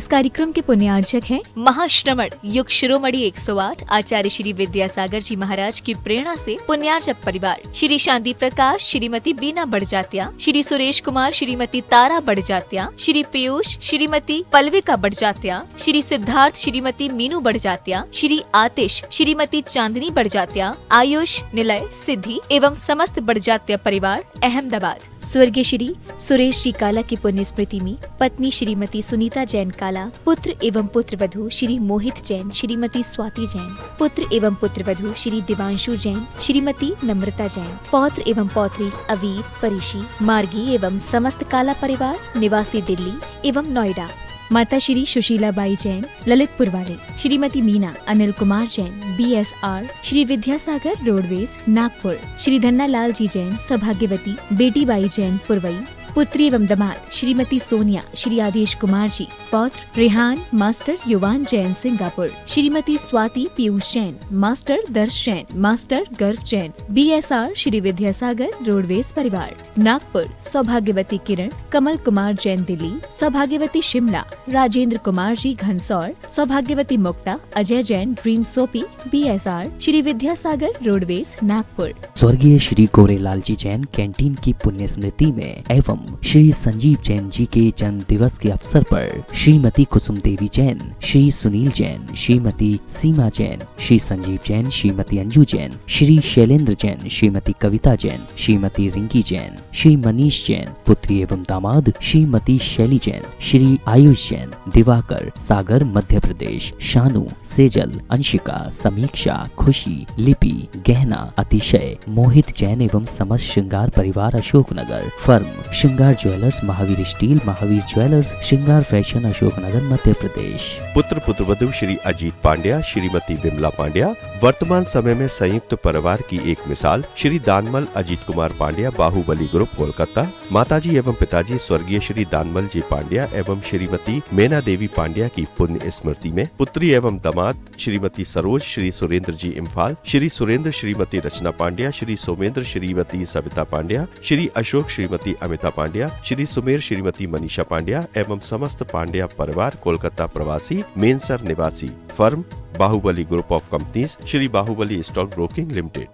इस कार्यक्रम के पुण्यार्चक हैं महाश्रमण युग शिरोमणि 108 आचार्य श्री विद्यासागर जी महाराज की प्रेरणा से पुण्यार्चक परिवार श्री शांति प्रकाश, श्रीमती बीना बड़जात्या, श्री सुरेश कुमार, श्रीमती तारा बड़जात्या, श्री पीयूष, श्रीमती पल्विका बड़जात्या, श्री सिद्धार्थ, श्रीमती मीनू बड़जात्या, श्री आतिश, श्रीमती चांदनी बड़जात्या, आयुष, निलय, सिद्धि एवं समस्त बड़जात्या परिवार अहमदाबाद। स्वर्गीय श्री सुरेश जी काला की पुण्य स्मृति में पत्नी श्रीमती सुनीता जैन काला, पुत्र एवं पुत्र वधू श्री मोहित जैन, श्रीमती स्वाति जैन, पुत्र एवं पुत्र वधू श्री दिवांशु जैन, श्रीमती नम्रता जैन, पौत्र एवं पौत्री अवीर, परिशी, मार्गी एवं समस्त काला परिवार निवासी दिल्ली एवं नोएडा। माता श्री सुशीला बाई जैन ललितपुर वाले, श्रीमती मीना अनिल कुमार जैन BSR, श्री विद्यासागर रोडवेज नागपुर, श्री धन्ना लाल जी जैन सौभाग्यवती बेटी बाई जैन पुरवई, पुत्री एवं दामाद श्रीमती सोनिया, श्री आदेश कुमार जी, पौत्र रेहान मास्टर युवान जैन सिंगापुर, श्रीमती स्वाति पीयूष जैन, मास्टर दर्श जैन, मास्टर गर्व जैन BSR, श्री विद्यासागर रोडवेज परिवार नागपुर, सौभाग्यवती किरण कमल कुमार जैन दिल्ली, सौभाग्यवती शिमला राजेंद्र कुमार जी घनसौर, सौभाग्यवती Mukta Ajay Jain dream soapy BSR, Shri Vidyasagar roadways Nagpur. स्वर्गीय श्री गोरेलाल जी जैन कैंटीन की पुण्य स्मृति में एवं श्री संजीव जैन जी के जन्म दिवस के अवसर पर श्रीमती कुसुम देवी जैन, श्री सुनील जैन, श्रीमती सीमा जैन, श्री संजीव जैन, श्रीमती अंजू जैन, श्री शैलेंद्र जैन, श्रीमती कविता जैन, श्रीमती रिंकी जैन, श्री मनीष जैन, पुत्री एवं दामाद श्रीमती शैली जैन, श्री आयुष जैन, दिवाकर सागर मध्य प्रदेश, शानू, सेजल, अंशिका, समीक्षा, खुशी, लिपि, गहना, अतिशय, मोहित जैन एवं समस्त श्रृंगार परिवार अशोकनगर, फर्म श्रृंगार jewellers, Mahavir steel, Mahavir jewellers, श्रृंगार फैशन अशोकनगर मध्य प्रदेश। पुत्र पुत्रवधू श्री अजीत पांड्या, श्रीमती विमला पांड्या वर्तमान समय में संयुक्त परिवार की एक मिसाल, श्री दानमल अजीत कुमार पांड्या, बाहुबली ग्रुप कोलकाता। माताजी एवं पिताजी स्वर्गीय श्री दानमल जी पांड्या एवं श्रीमती मेना देवी पांड्या की पुण्य स्मृति में पुत्री एवं दामाद श्रीमती सरोज, श्री सुरेंद्र जी इम्फाल, श्री सुरेंद्र श्रीमती रचना पांड्या, श्री सोमेंद्र श्रीमती सविता पांड्या, श्री अशोक श्रीमती अमिता पांड्या, श्री सुमेर श्रीमती मनीषा पांड्या एवं समस्त पांड्या परिवार कोलकाता प्रवासी, मेनसर निवासी, firm Bahubali group of companies, Shri Bahubali stock broking limited.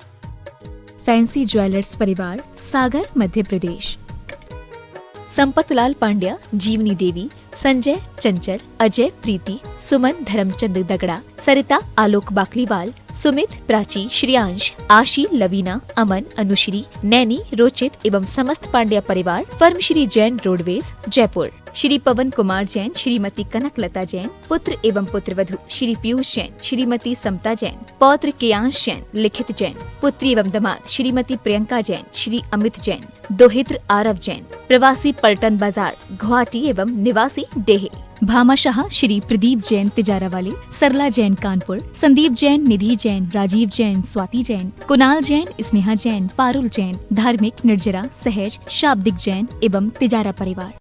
Fancy jewellers परिवार सागर मध्य प्रदेश। संपत लाल पांड्या, जीवनी देवी, संजय चंचल, अजय प्रीति, सुमन धर्मचंद दगड़ा, सरिता आलोक बाकलीवाल, सुमित प्राची, श्रेयांश, आशी, लवीना, अमन, अनुश्री, नैनी, रोचित एवं समस्त पांड्या परिवार, फर्म श्री जैन रोडवेज जयपुर। श्री पवन कुमार जैन, श्रीमती कनकलता जैन, पुत्र एवं पुत्रवधू श्री पीयूष जैन, श्रीमती समता जैन, पौत्र केयांश जैन, लिखित जैन, पुत्री एवं दामाद श्रीमती प्रियंका जैन, श्री अमित जैन, दोहित्र आरव जैन, प्रवासी पलटन बाजार गुवाहाटी एवं निवासी डेहे। भामाशाह श्री प्रदीप जैन तिजारा वाले, सरला जैन कानपुर, संदीप जैन, निधि जैन, राजीव जैन, स्वाति जैन, कुणाल जैन, स्नेहा जैन, पारुल जैन, धार्मिक, निर्जरा, सहज, शाब्दिक जैन एवं तिजारा परिवार।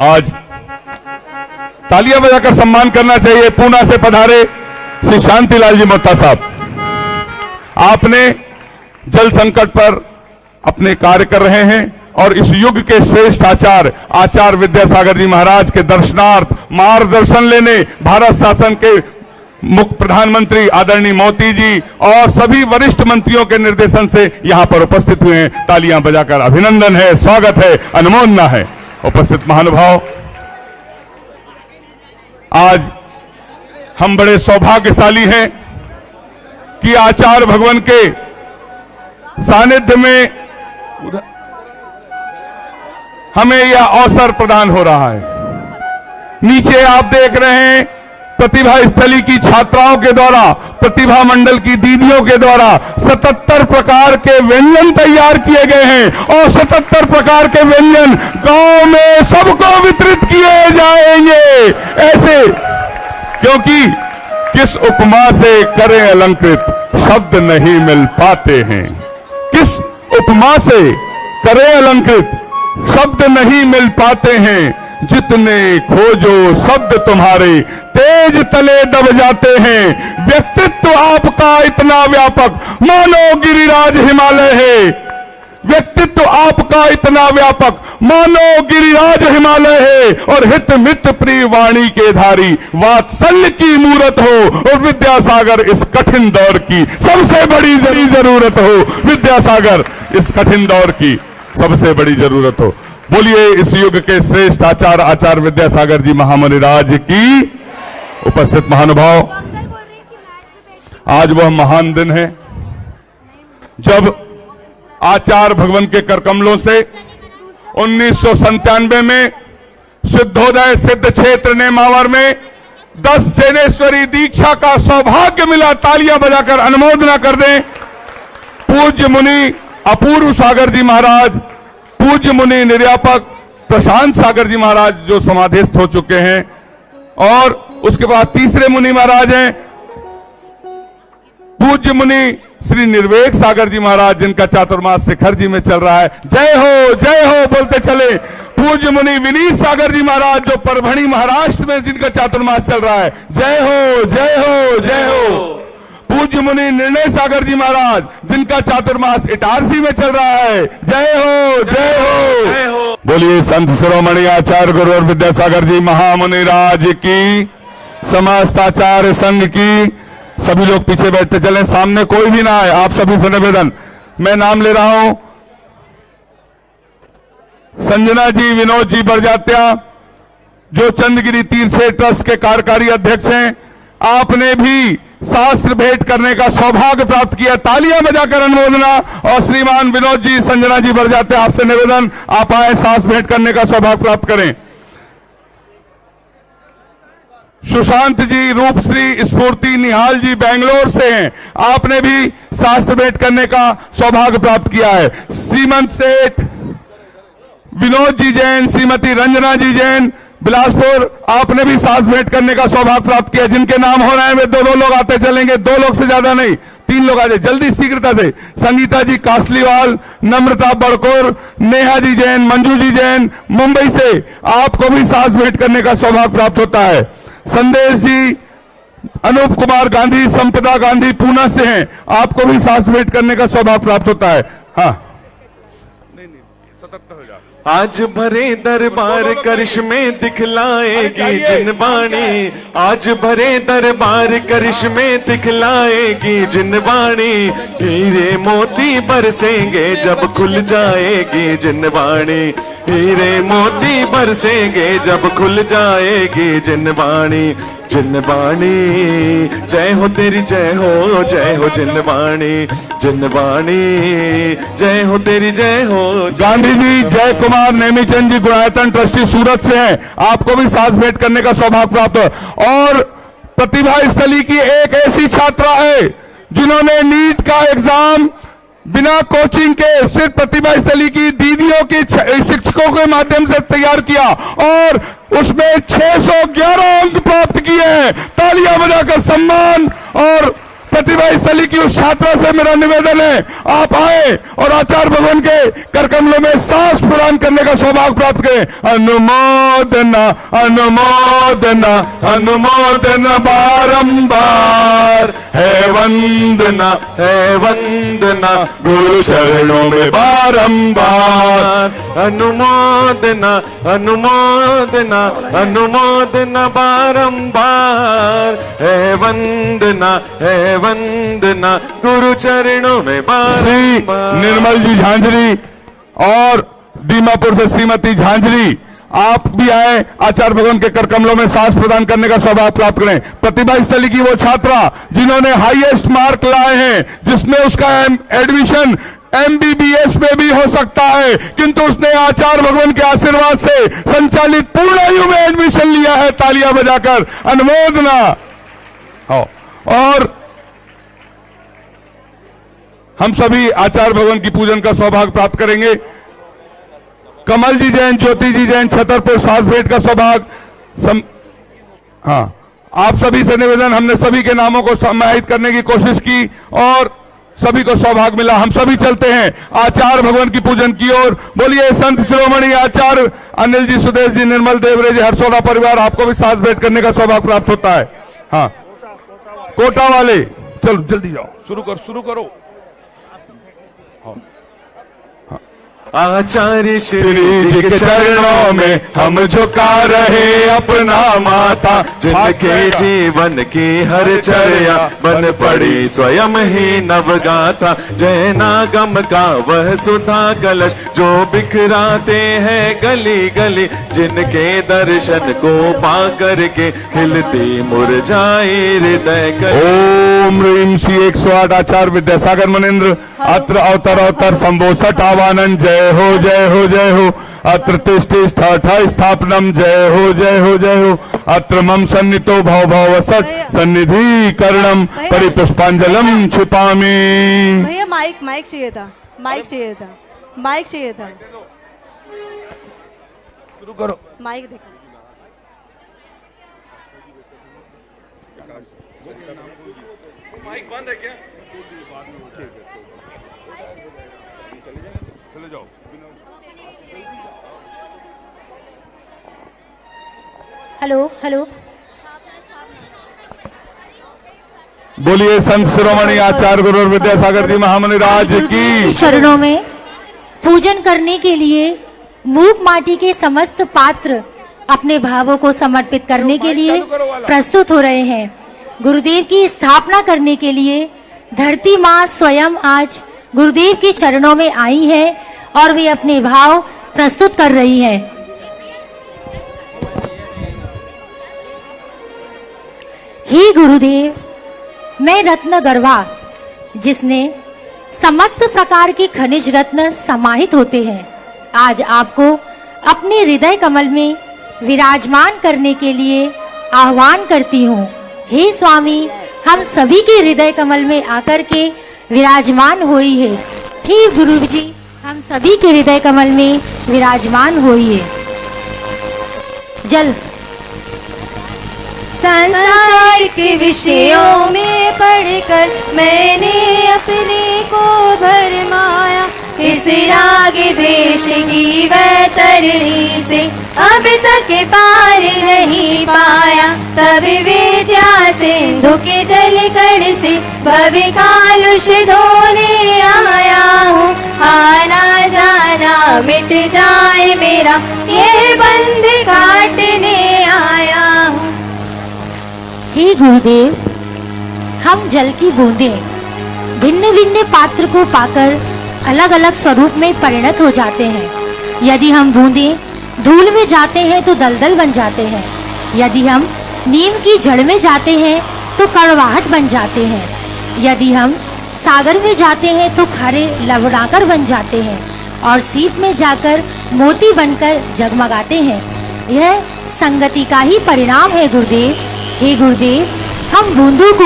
आज तालियां बजाकर सम्मान करना चाहिए पूना से पधारे श्री शांतिलाल जी मोत्ता साहब। आपने जल संकट पर अपने कार्य कर रहे हैं और इस युग के श्रेष्ठ आचार्य विद्यासागर जी महाराज के दर्शनार्थ मार्गदर्शन लेने भारत शासन के मुख्य प्रधानमंत्री आदरणीय मोदी जी और सभी वरिष्ठ मंत्रियों के निर्देशन से यहां पर उपस्थित हुए हैं। तालियां बजाकर अभिनंदन है, स्वागत है, अनुमोदना है। उपस्थित महानुभाव, आज हम बड़े सौभाग्यशाली हैं कि आचार्य भगवान के सानिध्य में हमें यह अवसर प्रदान हो रहा है। नीचे आप देख रहे हैं प्रतिभा स्थली की छात्राओं के द्वारा, प्रतिभा मंडल की दीदियों के द्वारा 77 प्रकार के व्यंजन तैयार किए गए हैं और 77 प्रकार के व्यंजन गांव में सबको वितरित किए जाएंगे। ऐसे क्योंकि किस उपमा से करें अलंकृत शब्द नहीं मिल पाते हैं, किस उपमा से करें अलंकृत शब्द नहीं मिल पाते हैं, जितने खोजो शब्द तुम्हारे ते सेज तले दब जाते हैं। व्यक्तित्व आपका इतना व्यापक मानो गिरिराज हिमालय है। व्यक्तित्व आपका इतना व्यापक मानो गिरिराज हिमालय है। और हित मित प्रिय वाणी के धारी वात्सल्य की मूरत हो। और विद्यासागर इस कठिन दौर की सबसे बड़ी जरूरत हो। विद्यासागर इस कठिन दौर की सबसे बड़ी जरूरत हो। बोलिए इस युग के श्रेष्ठ आचार्य विद्यासागर जी महामुनिराज की। उपस्थित महानुभाव, आज वह महान दिन है जब आचार्य भगवान के करकमलों से 1997 में सिद्धोदय सिद्ध क्षेत्र नेमावर में 10 जैनेश्वरी दीक्षा का सौभाग्य मिला। तालियां बजाकर अनुमोदना कर दें। पूज्य मुनि अपूर्व सागर जी महाराज, पूज्य मुनि निर्यापक प्रशांत सागर जी महाराज जो समाधिस्थ हो चुके हैं, और उसके बाद तीसरे मुनि महाराज हैं पूज्य मुनि श्री निर्वेक सागर जी महाराज, जिनका चातुर्मास शिखर जी में चल रहा है। जय हो बोलते चले। पूज्य मुनि विनीत सागर जी महाराज जो परभणी महाराष्ट्र में, जिनका चातुर्मास चल रहा है। जय हो। पूज्य मुनि निर्णय सागर जी महाराज, जिनका चातुर्मास इटारसी में चल रहा है। जय हो। बोलिए संत शिरोमणि आचार्य गुरु और विद्यासागर जी महामुनिराज की, समस्त आचार्य संघ की। सभी लोग पीछे बैठते चलें, सामने कोई भी ना आए। आप सभी से निवेदन, मैं नाम ले रहा हूं। संजना जी, विनोद जी बरजात्या जो चंदगिरी तीर्थ ट्रस्ट के कार्यकारी अध्यक्ष हैं, आपने भी शास्त्र भेंट करने का सौभाग्य प्राप्त किया। तालियां बजाकर अनुमोदना। और श्रीमान विनोद जी, संजना जी बरजात्या, आपसे निवेदन, आप आए शास्त्र भेंट करने का सौभाग्य प्राप्त करें। सुशांत जी, रूपश्री स्फूर्ति निहाल जी बेंगलोर से हैं, आपने भी शास्त्र भेंट करने का सौभाग्य प्राप्त किया है। श्रीमंत सेठ विनोद जी जैन, श्रीमती रंजना जी जैन बिलासपुर, आपने भी शास्त्र भेंट करने का सौभाग्य प्राप्त किया। जिनके नाम हो रहे हैं वे 2 लोग आते चलेंगे, 2 लोग से ज्यादा नहीं, 3 लोग आ जाए जल्दी शीघ्रता से। संगीता जी कासलीवाल, नम्रता बड़कोर, नेहा जी जैन, मंजू जी जैन मुंबई से, आपको भी शास्त्र भेंट करने का सौभाग्य प्राप्त होता है। संदेश जी, अनूप कुमार गांधी, संपदा गांधी पूना से हैं, आपको भी शास्त्र भेंट करने का सौभाग्य प्राप्त होता है। हाँ, आज भरे दरबार करिश्मे दिखलाएगी जिनवाणी। आज भरे दरबार करिश्मे दिखलाएगी जिनवाणी। हीरे मोती बरसेंगे जब खुल जाएगी जिनवाणी। हीरे मोती बरसेंगे जब खुल जाएगी जिनवाणी। जिनवाणी जय हो तेरी, जय हो जिनवाणी। जिनवाणी जय हो तेरी, जय हो। गांधी जी जय कुमार नेमीचंद जी गुणायतन ट्रस्टी सूरत से हैं, आपको भी शास्त्र भेंट करने का सौभाग्य प्राप्त हो। और प्रतिभा स्थली की एक ऐसी छात्रा है जिन्होंने नीट का एग्जाम बिना कोचिंग के सिर्फ प्रतिभा स्थली की दीदियों की शिक्षकों के माध्यम से तैयार किया और उसमें 611 अंक प्राप्त किए हैं। तालियां बजाकर सम्मान। और प्रतिभा स्थली की उस छात्रा से मेरा निवेदन है, आप आए और आचार्य भगवान के करकमलों में सांस प्रदान करने का सौभाग्य प्राप्त करें। अनुमोदना अनुमोदना अनुमोदना बारंबार है वंदना गुरु चरणों में बारंबार। अनुमोदना अनुमोदना अनुमोदना बारंबार है वंदना गुरु चरणों में बारंबार। निर्मल जी झांझरी और दीमापुर से श्रीमती झांझरी, आप भी आए, आचार्य भगवान के करकमलों में सांस प्रदान करने का सौभाग्य प्राप्त करें। प्रतिभा स्थली की वो छात्रा जिन्होंने हाईएस्ट मार्क लाए हैं, जिसमें उसका एडमिशन MBBS में भी हो सकता है, किंतु उसने आचार्य भगवान के आशीर्वाद से संचालित पूर्णायु में एडमिशन लिया है। तालियां बजाकर अनुमोदना। और हम सभी आचार्य भगवान की पूजन का सौभाग्य प्राप्त करेंगे। कमल जी जैन, ज्योति जी जैन छतरपुर, शास्त्र भेंट का सौभाग्य। हाँ, आप सभी से निवेदन, हमने सभी के नामों को समाहित करने की कोशिश की और सभी को सौभाग्य मिला। हम सभी चलते हैं आचार्य भगवान की पूजन की ओर। बोलिए संत शिरोमणि आचार्य अनिल जी, सुदेश जी, निर्मल देवरे जी, हर्षोड़ा परिवार, आपको भी साथ बैठ करने का सौभाग्य प्राप्त होता है। हाँ, कोटा वाले चलो जल्दी जाओ, शुरू करो। आचार्य श्री जी के चरणों में हम झुका रहे अपना माथा, जिनके जीवन की हर चर्या बन पड़ी स्वयं ही नवगाथा। जैनागम का वह सुधा कलश जो बिखराते हैं गली गली, जिनके दर्शन को पा करके हिलती मुरझाए हृदय कली। ओम ह्रीं श्री 108 आचार्य विद्यासागर मनेन्द्र अत्र अवतर संभो सठ आवानन। जय हो जय हो जय हो। अत्र तिष्ठा स्थापनम। जय हो जय हो जय हो। अत्र मम सन्नितो भव भव सठ सन्निधि करणम परिपुष्पांजलम क्षिपामि। भैया माइक चाहिए था, माइक चाहिए था। शुरू करो। माइक देखो। माइक बंद है क्या? चले जाओ। हेलो। बोलिए संत शिरोमणि आचार्य गुरु विद्यासागर जी महामुनि राज की। चरणों में पूजन करने के लिए मूक माटी के समस्त पात्र अपने भावों को समर्पित करने के लिए प्रस्तुत हो रहे हैं। गुरुदेव की स्थापना करने के लिए धरती माँ स्वयं आज गुरुदेव के चरणों में आई है और वे अपने भाव प्रस्तुत कर रही है। हे गुरुदेव, मैं रत्न गर्वा, जिसने समस्त प्रकार के खनिज रत्न समाहित होते हैं, आज आपको अपने हृदय कमल में विराजमान करने के लिए आह्वान करती हूँ। हे स्वामी, हम सभी के हृदय कमल में आकर के विराजमान होइए। हे गुरु जी, हम सभी के हृदय कमल में विराजमान होइए। जल। संसार के विषयों में पढ़कर मैंने अपने को भरमाया, इस राग द्वेष की वैतरणी से अब तक पार नहीं पाया। तब विद्या सिंधु के जल कण से भव कालुष धोने आया हूँ। आना जाना मिट जाए मेरा, यह बंध काटने आया हूँ। हे गुरुदेव, हम जल की बूंदें भिन्न भिन्न पात्र को पाकर अलग अलग स्वरूप में परिणत हो जाते हैं। यदि हम बूंदें धूल में जाते हैं तो दलदल बन जाते हैं। यदि हम नीम की जड़ में जाते हैं तो कड़वाहट बन जाते हैं। यदि हम सागर में जाते हैं तो खारे लवणाकर बन जाते हैं और सीप में जाकर मोती बनकर जगमगाते हैं। यह संगति का ही परिणाम है गुरुदेव। हे गुरुदेव, हम बूंदों को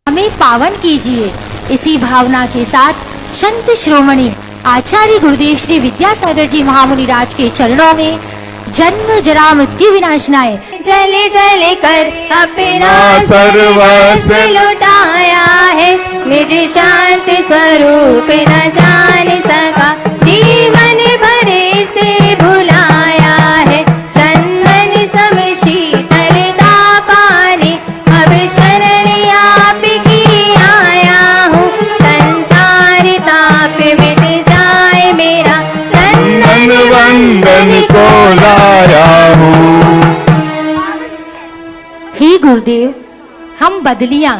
हमें पावन कीजिए। इसी भावना के साथ संत शिरोमणि आचार्य गुरुदेव श्री विद्यासागर जी महामुनि राज के चरणों में जन्म जरा मृत्यु विनाशनाय जले जले कर अपना सर्वस्व लुटाया है, निज शांति स्वरूप न जान सका, जीवन भरे से भुलाया है। चंदन सम शीतलता पाने अब शरण आपकी आया हूँ। संसार ताप मिट जाए मेरा, चंदन वंदन को लाया हूँ। हे गुरुदेव, हम बदलियां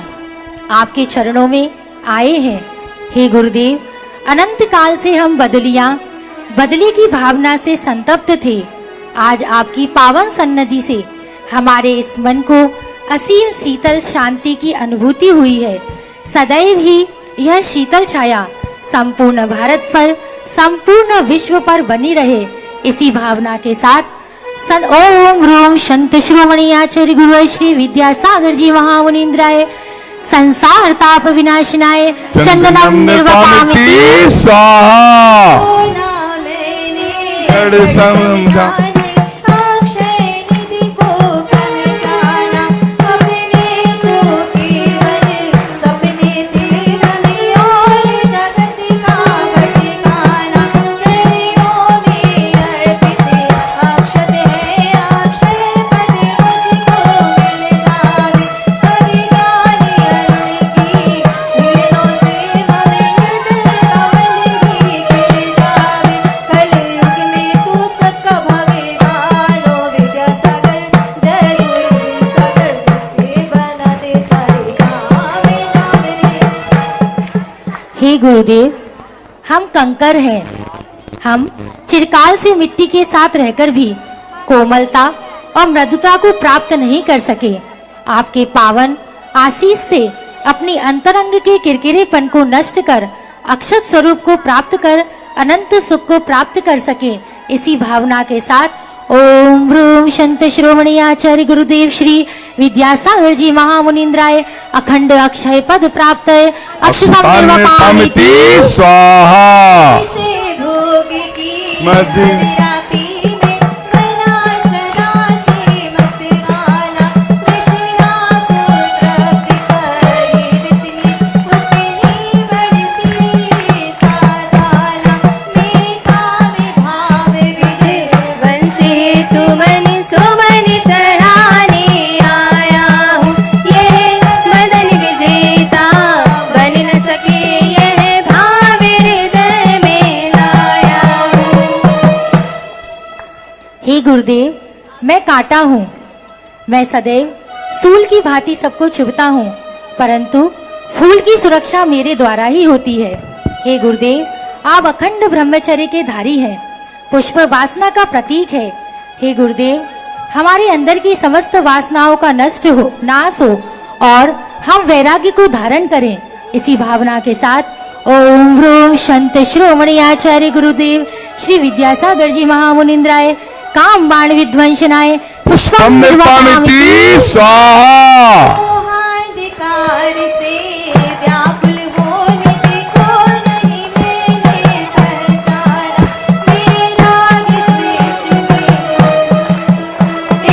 आपके चरणों में आए हैं। हे गुरुदेव, अनंत काल से हम बदली की भावना से संतप्त थे। आज आपकी पावन सन्निधि से हमारे इस मन को असीम शीतल शांति की अनुभूति हुई है। सदैव ही यह शीतल छाया संपूर्ण भारत पर, संपूर्ण विश्व पर बनी रहे। इसी भावना के साथ ओम ह्रूम संत शिरोमणि आचार्य गुरु श्री विद्यासागर जी महामुनीन्द्राय संसार ताप विनाशनाय चंदनम निर्वपामिति स्वाहा। अक्षय निधि को पहचाना, अपने को केवल सपने थे हमें और हे गुरुदेव, हम कंकर हैं। हम चिरकाल से मिट्टी के साथ रहकर भी कोमलता और मृदुता को प्राप्त नहीं कर सके। आपके पावन आशीष से अपनी अंतरंग के किरकिरेपन को नष्ट कर अक्षत स्वरूप को प्राप्त कर अनंत सुख को प्राप्त कर सके, इसी भावना के साथ ओम ह्रूम संत शिरोमणि आचार्य गुरुदेव श्री विद्यासागर जी महामुनिंद्राय अखंड अक्षय पद प्राप्त है अक्षतम निर्वपामिति स्वाहा। मध्य गुरुदेव, मैं कांटा हूँ। मैं सदैव सूल की भांति सबको चुभता हूँ, परंतु फूल की सुरक्षा मेरे द्वारा ही होती है। हे गुरुदेव, आप अखंड ब्रह्मचर्य के धारी हैं, पुष्प वासना का प्रतीक है। हे गुरुदेव, हमारे अंदर की समस्त वासनाओं का नाश हो और हम वैराग्य को धारण करें, इसी भावना के साथ ओम ह्रूम संत शिरोमणि आचार्य गुरुदेव श्री विद्यासागर जी महामुनिंद्राय काम बाण विध्वंसनाय पुष्पम निर्वापयामि स्वाहा। मोहांधकार से व्याकुल होने को नहीं मैंने पहचाना, मेरा द्वेष में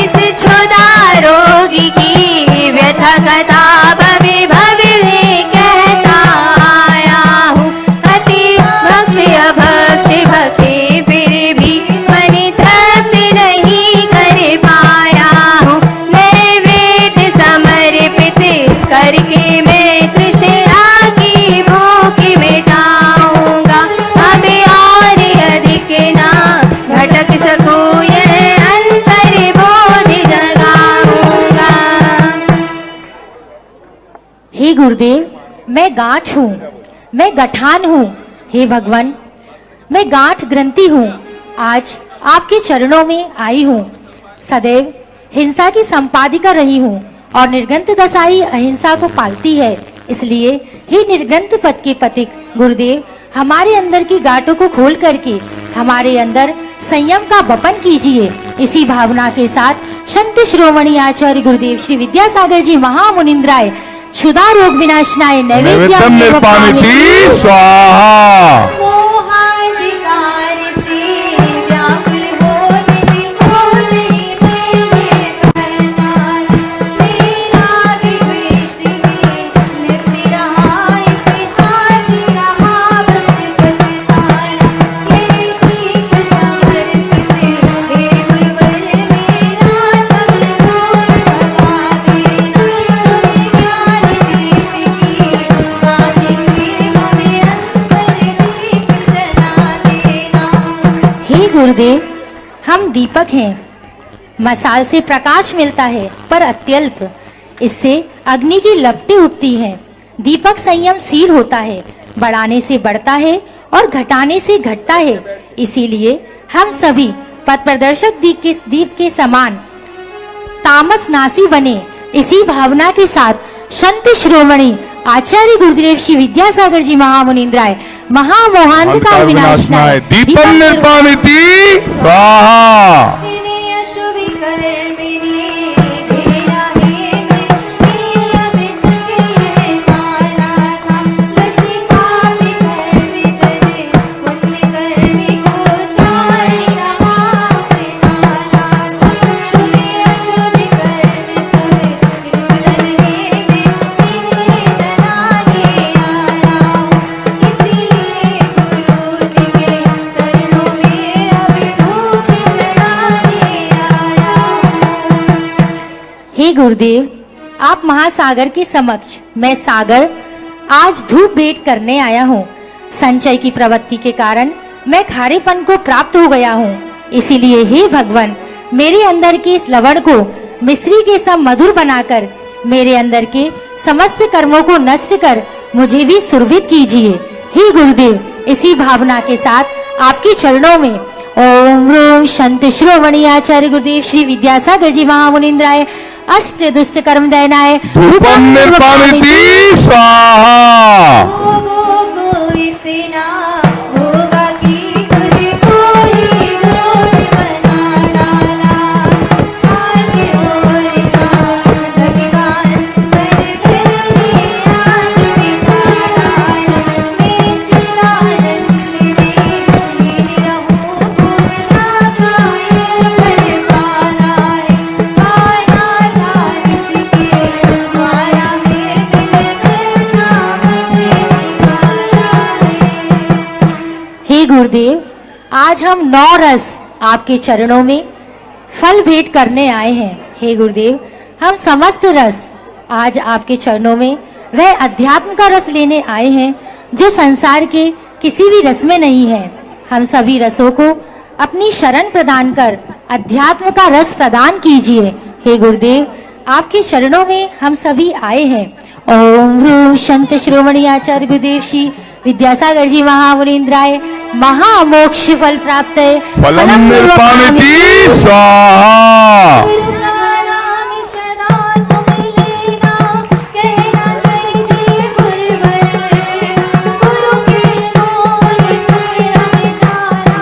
इस क्षुधा रोगी की व्यथा कथा भवि भविरे कहता आया हूँ। अति भक्ष्य भक्ष्य भक्ति फिर भी करके मैं तृष्णा की भूख मिटाऊंगा, हमें और अधिक ना भटक सकूं, यह अंतर बोध जगाऊंगा। हे गुरुदेव, मैं गांठ हूँ, मैं गठान हूँ। हे भगवान, मैं गांठ ग्रंथि हूँ। आज आपके चरणों में आई हूँ। सदैव हिंसा की संपादिका रही हूँ और निर्गंत दशा ही अहिंसा को पालती है। इसलिए हे निर्गंत पद के पथिक गुरुदेव, हमारे अंदर की गांठों को खोल करके हमारे अंदर संयम का वपन कीजिए। इसी भावना के साथ संत शिरोमणि आचार्य गुरुदेव श्री विद्यासागर जी महामुनिंद्राय क्षुधा रोग विनाशनाय नैवेद्यम निर्वपामिति स्वाहा। गुरुदेव, हम दीपक हैं। मसाल से प्रकाश मिलता है पर अत्यल्प, इससे अग्नि की लपटें उठती हैं। दीपक संयमशील होता है, बढ़ाने से बढ़ता है और घटाने से घटता है। इसीलिए हम सभी पथ प्रदर्शक दीप के समान तामस नासी बने। इसी भावना के साथ संत शिरोमणि आचार्य गुरुदेव श्री विद्यासागर जी महामुनिंद्राय महामोहांधकार विनाशनाय दीपम निर्वापयामि स्वाहा। हे गुरुदेव, आप महासागर के समक्ष मैं सागर आज धूप भेंट करने आया हूँ। संचय की प्रवृत्ति के कारण मैं खारेपन को प्राप्त हो गया हूँ। इसीलिए हे भगवान, मेरे अंदर के इस लवण को मिश्री के सम मधुर बनाकर मेरे अंदर के समस्त कर्मों को नष्ट कर मुझे भी सुरभित कीजिए। हे गुरुदेव, इसी भावना के साथ आपके चरणों में ओम ह्रूम संत शिरोमणि आचार्य गुरुदेव श्री विद्यासागर जी महामुनीन्द्राय अष्ट दुष्ट कर्म दयनाय धूपम निर्पामिति स्वाहा। होगा कि तुझको ही भोग बना डाला, साथी और साथ अधिकार कर फिर आज बिठा डाला, मैं चिदानंद में लीन रहूं, पूजा काये कर पाना है, पाना था इसके माया में मिल बैठा मुझे निकाला है। हे गुरुदेव, आज हम 9 रस आपके चरणों में फल भेंट करने आए हैं। हे गुरुदेव, हम समस्त रस आज आपके चरणों में वह अध्यात्म का रस लेने आए हैं जो संसार के किसी भी रस में नहीं है। हम सभी रसों को अपनी शरण प्रदान कर अध्यात्म का रस प्रदान कीजिए। हे गुरुदेव, आपके चरणों में हम सभी आए हैं। ओम ह्रूम संत शिरोमणि आचार्य गुरुदेव श्री विद्यासागर जी महामुनीन्द्राय महामोक्ष फल प्राप्त है। फलम निर्पामिति स्वाहा। गुरु का नाम सदा तुम लेना, कहना जय जय गुरुवर है, गुरु के नाम तेरा में जाना,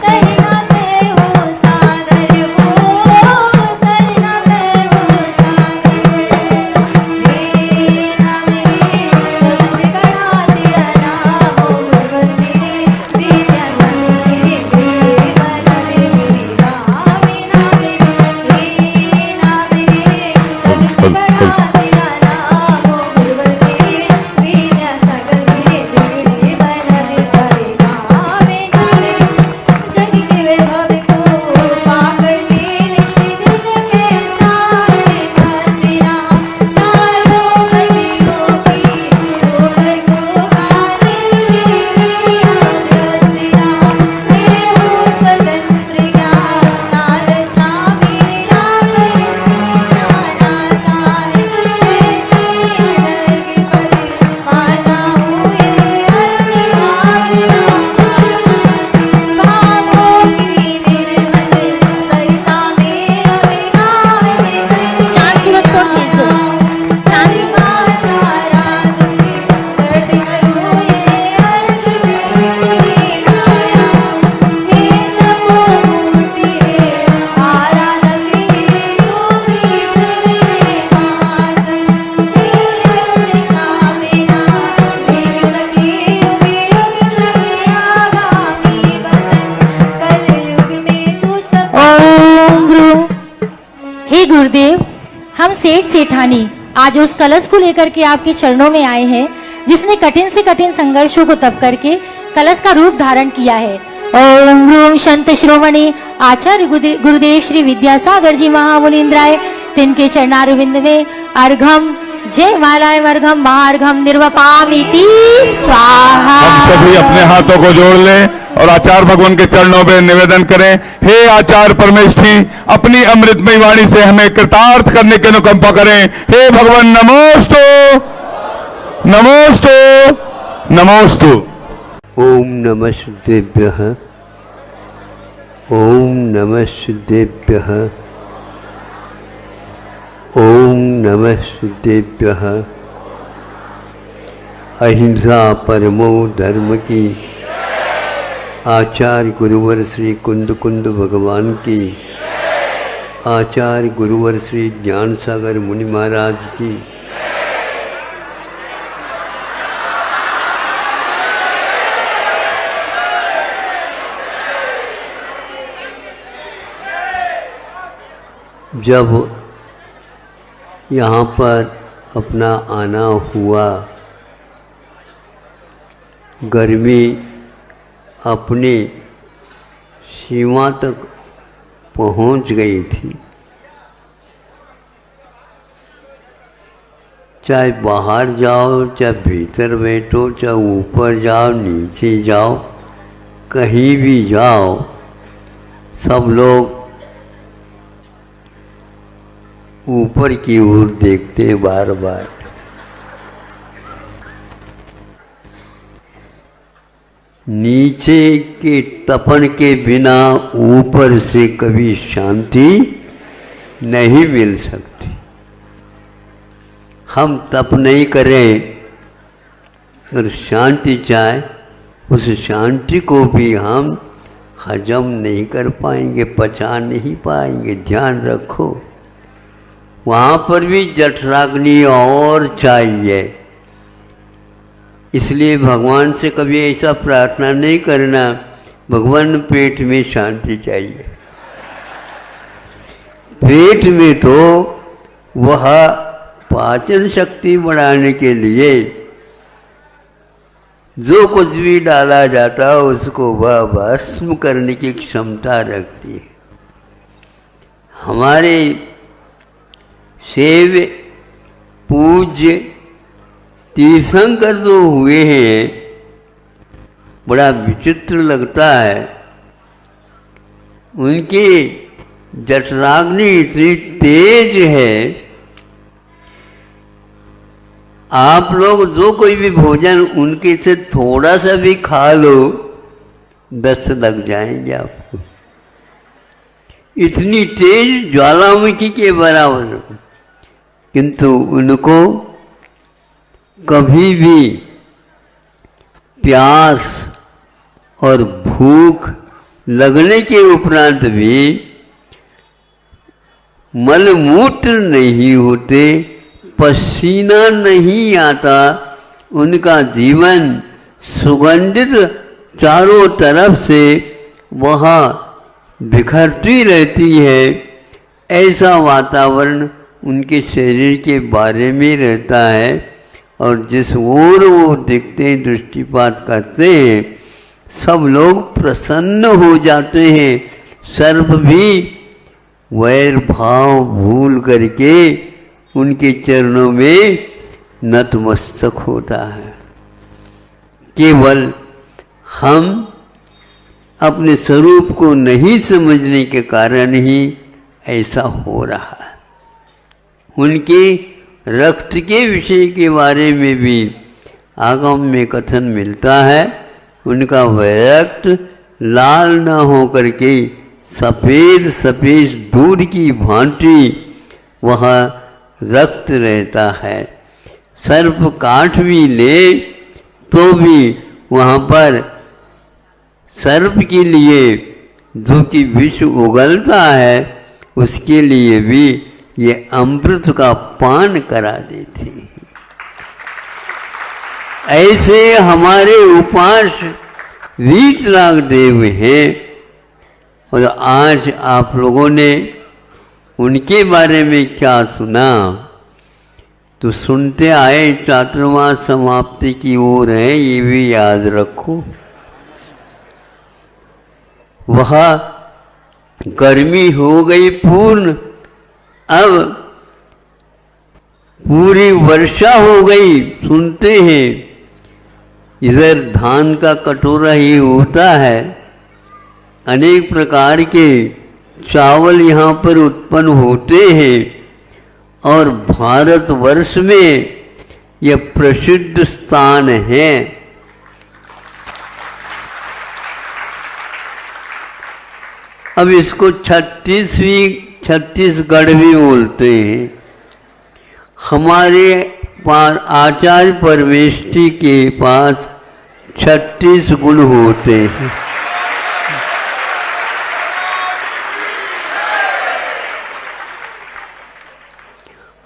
करना तय हो सागर हो, करना तय हो सागर। हे नाम रे सबसे बड़ा तेरा नाम हो, गुरुवर मेरे विद्यासागर तेरे देवन रे मेरे राम नाम रे, हे नाम रे सबसे बड़ा तेरा नाम हो, गुरुवर मेरे विद्यासागर तेरे देवन रे सारे राम नाम रे। जग के वैभव को पाकर के निश्चित दुख के सारे बसते रहा, चारों गतियों की होकर को खाने के लिए व्यस्त रहा, मैं हूँ स्वतंत्र ज्ञान ना रचना मेरा कर सीखा नाता है, कैसे अनर्घ पद पा जाऊँ ये अपनी भावों की निर्मल सरिता में अविनाश कर चांद सूरज को तेज दो। चांद सारा दुख दर्द करूँ ये अर्घ तेरी लाया, हे तपोमूर्ति हे आराधक हे योगीश्वर हे महासन, हे अरुण कामिना देख सके युग युग प्रभु आगामी वसन, कलयुग में तू सब ओम ह्रूम। हे गुरुदेव, हम सेठ सेठानी आज उस कलश को लेकर के आपके चरणों में आए हैं जिसने कठिन से कठिन संघर्षों को तप करके कलश का रूप धारण किया है। ओम ह्रूम संत शिरोमणि आचार्य गुरुदेव श्री विद्यासागर जी महामुनीन्द्राय तिनके चरणारविंद में अर्घम जय मालाय अर्घम महार्घम निर्वपामिति स्वाहा। हम सभी अपने हाथों को जोड़ लें और आचार्य भगवान के चरणों में निवेदन करें। हे आचार्य परमेष्ठी, अपनी अमृतमयी वाणी से हमें कृतार्थ करने के अनुकंपा करें। हे भगवान नमोस्तु नमोस्तु नमोस्तु। ओम नमः शुद्धेभ्यः, ओम नमः शुद्धेभ्यः, ओम नमः शुद्धेभ्यः। अहिंसा परमो धर्म की, आचार्य गुरुवर श्री कुंद कुंद भगवान की, आचार्य गुरुवर श्री ज्ञान सागर मुनि महाराज की। जब यहाँ पर अपना आना हुआ, गर्मी अपनी सीमा तक पहुँच गई थी। चाहे बाहर जाओ, चाहे भीतर बैठो, चाहे ऊपर जाओ, नीचे जाओ, कहीं भी जाओ, सब लोग ऊपर की ओर देखते बार बार। नीचे के तपन के बिना ऊपर से कभी शांति नहीं मिल सकती। हम तप नहीं करें और शांति चाहे, उस शांति को भी हम हजम नहीं कर पाएंगे, पचा नहीं पाएंगे। ध्यान रखो, वहाँ पर भी जठराग्नि और चाहिए। इसलिए भगवान से कभी ऐसा प्रार्थना नहीं करना, भगवान पेट में शांति चाहिए। पेट में तो वह पाचन शक्ति बढ़ाने के लिए जो कुछ भी डाला जाता है उसको वह भस्म करने की क्षमता रखती है। हमारे सेव पूज्य तीर्थंकर जो हुए हैं, बड़ा विचित्र लगता है। उनकी जठराग्नि इतनी तेज है, आप लोग जो कोई भी भोजन उनके से थोड़ा सा भी खा लो, दस्त लग जाएंगे आपको। इतनी तेज ज्वालामुखी के बराबर, किंतु उनको कभी भी प्यास और भूख लगने के उपरांत भी मलमूत्र नहीं होते, पसीना नहीं आता, उनका जीवन सुगंधित चारों तरफ से वहाँ बिखरती रहती है। ऐसा वातावरण उनके शरीर के बारे में रहता है और जिस ओर वो देखते हैं, दृष्टिपात करते हैं, सब लोग प्रसन्न हो जाते हैं। सर्प भी वैर भाव भूल करके उनके चरणों में नतमस्तक होता है। केवल हम अपने स्वरूप को नहीं समझने के कारण ही ऐसा हो रहा है। उनके रक्त के विषय के बारे में भी आगम में कथन मिलता है। उनका वह रक्त लाल न हो करके सफ़ेद सफ़ेद दूध की भांति वह रक्त रहता है। सर्प काट भी ले तो भी वहाँ पर सर्प के लिए जो कि विष उगलता है, उसके लिए भी ये अमृत का पान करा देते हैं। ऐसे हमारे उपास वीतराग देव हैं और आज आप लोगों ने उनके बारे में क्या सुना, तो सुनते आए चातुर्मास समाप्ति की ओर है, ये भी याद रखो। वह गर्मी हो गई पूर्ण, अब पूरी वर्षा हो गई। सुनते हैं इधर धान का कटोरा ही होता है, अनेक प्रकार के चावल यहाँ पर उत्पन्न होते हैं और भारतवर्ष में यह प्रसिद्ध स्थान है। अब इसको छत्तीसगढ़ भी बोलते हैं। हमारे आचार्य परमेष्ठी के पास 36 गुण होते हैं।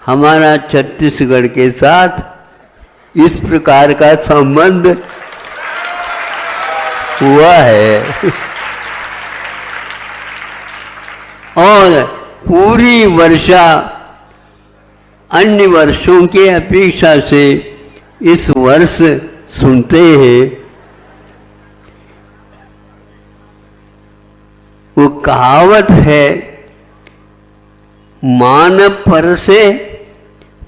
हमारा छत्तीसगढ़ के साथ इस प्रकार का संबंध हुआ है और पूरी वर्षा अन्य वर्षों के अपेक्षा से इस वर्ष सुनते हैं। वो कहावत है, मान पर से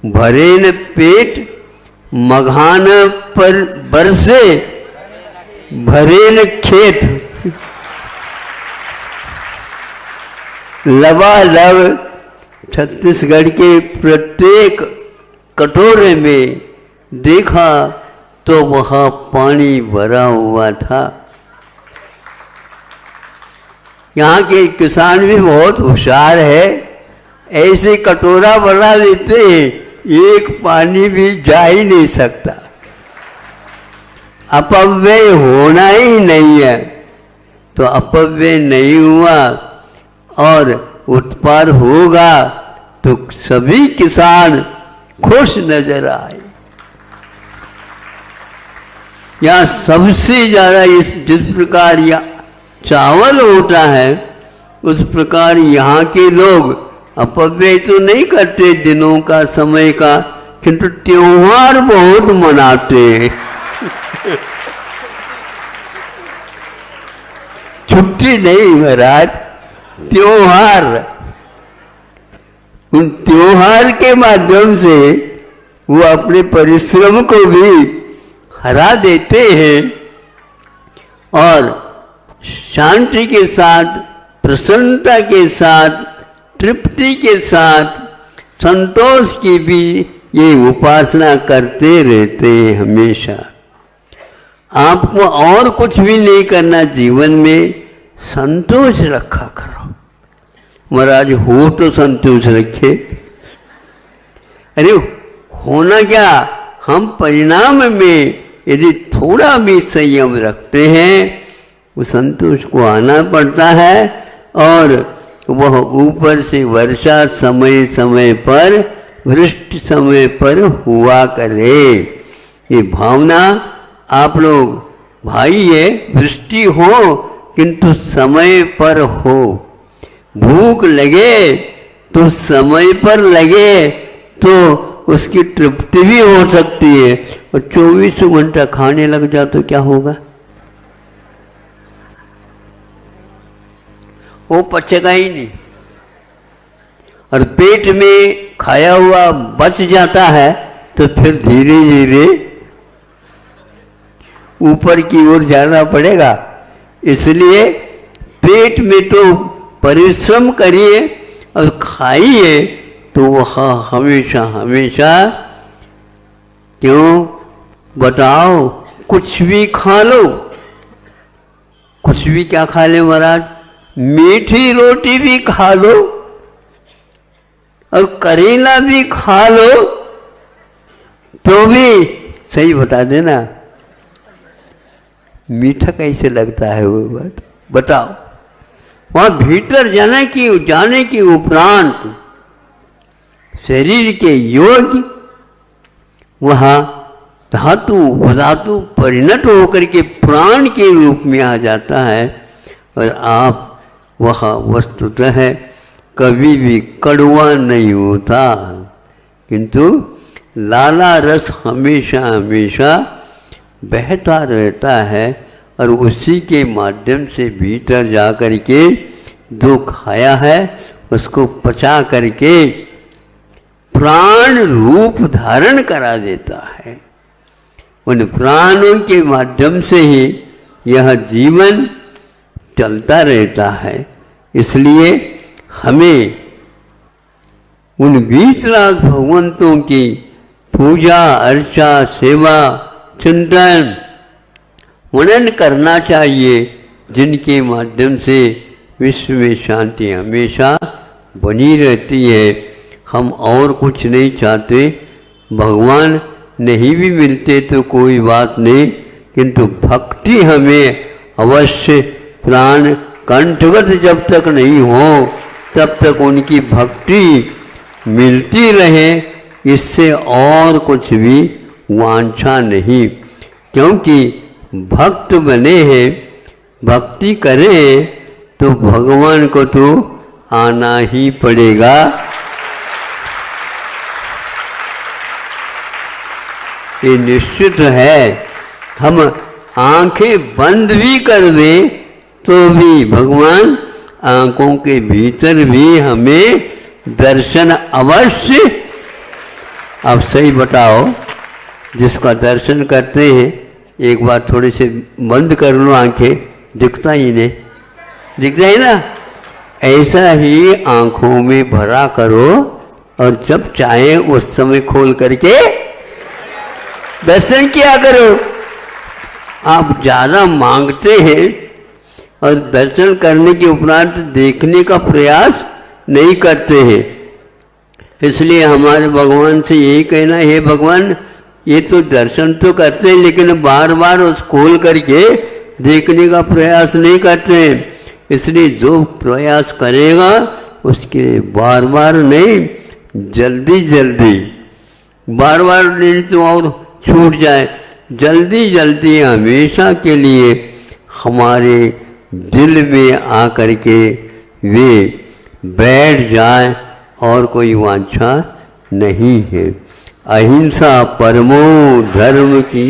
भरे न पेट, मघान पर बरसे भरे न खेत। लबालब छत्तीसगढ़ के प्रत्येक कटोरे में देखा तो वहाँ पानी भरा हुआ था। यहाँ के किसान भी बहुत होशियार है, ऐसे कटोरा बना देते हैं, एक पानी भी जा ही नहीं सकता, अपव्यय होना ही नहीं है। तो अपव्यय नहीं हुआ और उत्पाद होगा तो सभी किसान खुश नजर आए। यहाँ सबसे ज्यादा जिस प्रकार या चावल होता है उस प्रकार यहाँ के लोग अपव्यय तो नहीं करते दिनों का, समय का, किंतु त्योहार बहुत मनाते हैं। छुट्टी नहीं महाराज, त्योहार। उन त्योहार के माध्यम से वो अपने परिश्रम को भी हरा देते हैं और शांति के साथ, प्रसन्नता के साथ, तृप्ति के साथ, संतोष की भी ये उपासना करते रहते हैं हमेशा। आपको और कुछ भी नहीं करना, जीवन में संतोष रखा करो। महाराज हो तो संतोष रखे। अरे होना क्या, हम परिणाम में यदि थोड़ा भी संयम रखते हैं वो संतोष को आना पड़ता है और वह ऊपर से वर्षा समय समय पर, वृष्टि समय पर हुआ करे। ये भावना आप लोग, भाई है, वृष्टि हो किंतु समय पर हो, भूख लगे तो समय पर लगे तो उसकी तृप्ति भी हो सकती है। और 24 घंटा खाने लग जाए तो क्या होगा, वो पचेगा ही नहीं। और पेट में खाया हुआ बच जाता है तो फिर धीरे धीरे ऊपर की ओर जाना पड़ेगा। इसलिए पेट में तो परिश्रम करिए और खाइए तो वह हमेशा हमेशा, क्यों बताओ, कुछ भी खा लो। कुछ भी क्या खा ले महाराज, मीठी रोटी भी खा लो और करेला भी खा लो तो भी सही बता देना मीठा कैसे लगता है वो बात बताओ। वहां भीतर जाने की उपरांत शरीर के योग वहां धातु उपधातु परिणत होकर के प्राण के रूप में आ जाता है और आप वह वस्तुतः कभी भी कड़वा नहीं होता, किंतु लाला रस हमेशा हमेशा बहता रहता है और उसी के माध्यम से भीतर जा कर के जो खाया है उसको पचा करके प्राण रूप धारण करा देता है। उन प्राणों के माध्यम से ही यह जीवन चलता रहता है। इसलिए हमें उन 20 लाख भगवंतों की पूजा अर्चा सेवा चिंतन मनन करना चाहिए, जिनके माध्यम से विश्व में शांति हमेशा बनी रहती है। हम और कुछ नहीं चाहते, भगवान नहीं भी मिलते तो कोई बात नहीं, किंतु भक्ति हमें अवश्य प्राण कंठगत जब तक नहीं हो तब तक उनकी भक्ति मिलती रहे, इससे और कुछ भी वांछा नहीं। क्योंकि भक्त बने हैं, भक्ति करें तो भगवान को तो आना ही पड़ेगा। ये निश्चित है। हम आंखें बंद भी कर दें तो भी भगवान आंखों के भीतर भी हमें दर्शन अवश्य। आप सही बताओ, जिसका दर्शन करते हैं एक बार थोड़े से बंद कर लो आंखें, दिखता ही नहीं, दिखता है ना, ऐसा ही आंखों में भरा करो और जब चाहे उस समय खोल करके दर्शन किया करो। आप ज़्यादा मांगते हैं और दर्शन करने के उपरांत देखने का प्रयास नहीं करते हैं। इसलिए हमारे भगवान से यही कहना है, हे भगवान, ये तो दर्शन तो करते हैं लेकिन बार बार उस खोल करके देखने का प्रयास नहीं करते हैं। इसलिए जो प्रयास करेगा उसके बार बार नहीं, जल्दी जल्दी, बार बार नहीं तो और छूट जाए, जल्दी जल्दी हमेशा के लिए हमारे दिल में आकर के वे बैठ जाए और कोई वांछा नहीं है। अहिंसा परमो धर्म की।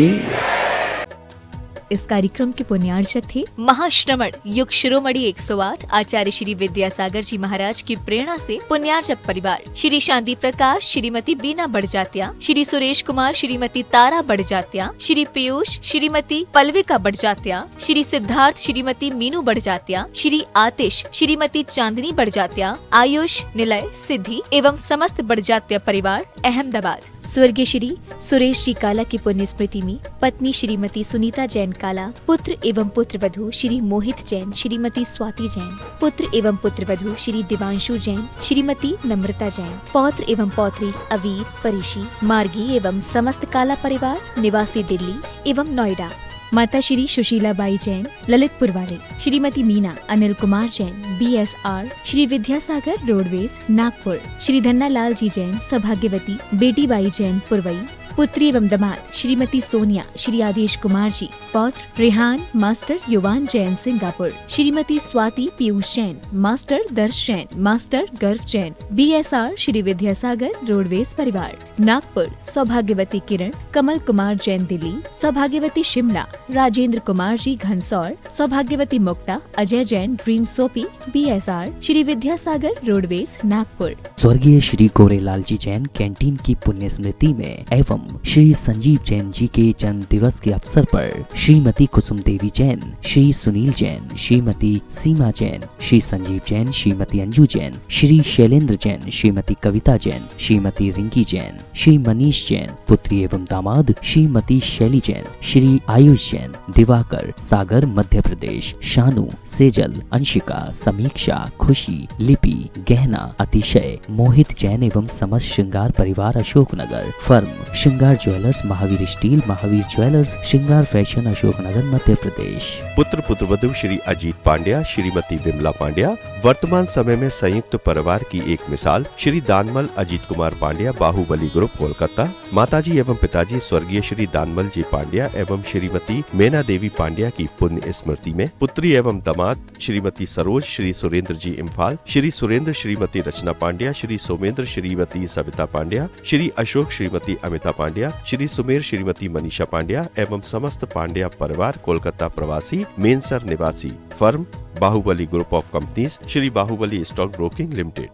इस कार्यक्रम के पुण्यार्चक थे महाश्रमण युग शिरोमणि 108 आचार्य श्री विद्यासागर जी महाराज की प्रेरणा से पुण्यार्चक परिवार श्री शांति प्रकाश, श्रीमती बीना बड़जात्या, श्री सुरेश कुमार, श्रीमती तारा बड़जात्या, श्री पीयूष, श्रीमती पल्विका बड़जात्या, श्री सिद्धार्थ, श्रीमती मीनू बड़जात्या, श्री आतिश, श्रीमती चांदनी बड़जात्या, आयुष, निलय, सिद्धि एवं समस्त बड़जात्या परिवार अहमदाबाद। स्वर्गीय श्री सुरेश जी काला की पुण्य स्मृति में पत्नी श्रीमती सुनीता जैन काला, पुत्र एवं पुत्र वधू श्री मोहित जैन, श्रीमती स्वाति जैन, पुत्र एवं पुत्र वधू श्री दिवांशु जैन, श्रीमती नम्रता जैन, पौत्र एवं पौत्री अवीर, परिशी, मार्गी एवं समस्त काला परिवार निवासी दिल्ली एवं नोएडा। माता श्री सुशीला बाई जैन ललितपुर वाले, श्रीमती मीना अनिल कुमार जैन BSR, श्री विद्यासागर रोडवेज नागपुर, श्री धन्ना लाल जी जैन सौभाग्यवती बेटी बाई जैन पुरवई, पुत्री एवं दामाद श्रीमती सोनिया, श्री आदेश कुमार जी, पौत्र रेहान मास्टर युवान जैन सिंगापुर, श्रीमती स्वाति पीयूष जैन, मास्टर दर्श जैन, मास्टर गर्व जैन BSR, श्री विद्यासागर रोडवेज परिवार नागपुर, सौभाग्यवती किरण कमल कुमार जैन दिल्ली, सौभाग्यवती शिमला राजेंद्र कुमार जी घनसौर, सौभाग्यवती Mukta Ajay Jain dream soapy BSR, Shri Vidyasagar roadways Nagpur. स्वर्गीय श्री गोरेलाल जी जैन कैंटीन की पुण्य स्मृति में एवं श्री संजीव जैन जी के जन्म दिवस के अवसर पर श्रीमती कुसुम देवी जैन, श्री सुनील जैन, श्रीमती सीमा जैन, श्री संजीव जैन, श्रीमती अंजू जैन, श्री शैलेंद्र जैन, श्रीमती कविता जैन, श्रीमती रिंकी जैन, श्री मनीष जैन, पुत्री एवं दामाद श्रीमती शैली जैन, श्री आयुष जैन, दिवाकर, सागर मध्य प्रदेश, शानू, सेजल, अंशिका, समीक्षा, खुशी, लिपि, गहना, अतिशय, मोहित जैन एवं समस्त श्रृंगार परिवार अशोकनगर, फर्म श्रृंगार jewellers, Mahavir steel, Mahavir jewellers, श्रृंगार फैशन अशोकनगर मध्य प्रदेश। पुत्र पुत्रवधू श्री अजीत पांड्या, श्रीमती विमला पांड्या वर्तमान समय में संयुक्त परिवार की एक मिसाल श्री दानमल अजीत कुमार पांड्या, बाहुबली ग्रुप कोलकाता। माताजी एवं पिताजी स्वर्गीय श्री दानमल जी पांड्या एवं श्रीमती मेना देवी पांड्या की पुण्य स्मृति में पुत्री एवं दामाद श्रीमती सरोज, श्री सुरेंद्र जी इम्फाल, श्री सुरेंद्र श्रीमती रचना पांड्या, श्री सोमेंद्र श्रीमती सविता पांड्या, श्री अशोक श्रीमती अमिता पांड्या, श्री सुमेर श्रीमती मनीषा पांड्या एवं समस्त पांड्या परिवार कोलकाता प्रवासी, मेनसर निवासी, firm Bahubali group of companies, Shri Bahubali stock broking limited.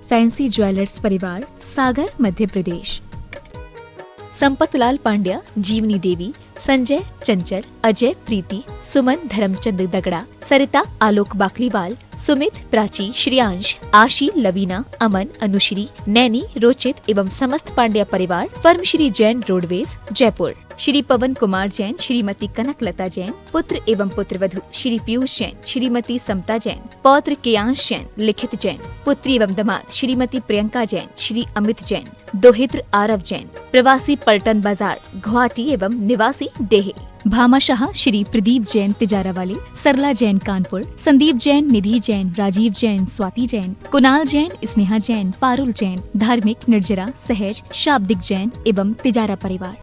Fancy jewellers परिवार सागर मध्य प्रदेश। संपतलाल पांड्या, जीवनी देवी, संजय चंचल, अजय प्रीति, सुमन धर्मचंद दगड़ा, सरिता आलोक बाकलीवाल, सुमित प्राची, श्रियांश, आशी, लवीना, अमन, अनुश्री, नैनी, रोचित एवं समस्त पांड्या परिवार, फर्म श्री जैन रोडवेज जयपुर। श्री पवन कुमार जैन, श्रीमती कनकलता जैन, पुत्र एवं पुत्रवधू श्री पीयूष जैन, श्रीमती समता जैन, पौत्र केयांश जैन, लिखित जैन, पुत्री एवं दामाद श्रीमती प्रियंका जैन, श्री अमित जैन, दोहित्र आरव जैन, प्रवासी पलटन बाजार गुवाहाटी एवं निवासी डेहे। भामाशाह श्री प्रदीप जैन तिजारावाली, सरला जैन कानपुर, संदीप जैन, निधि जैन, राजीव जैन, स्वाति जैन, कुणाल जैन, स्नेहा जैन, पारुल जैन, धार्मिक निर्जरा, सहज, शाब्दिक जैन एवं तिजारा परिवार।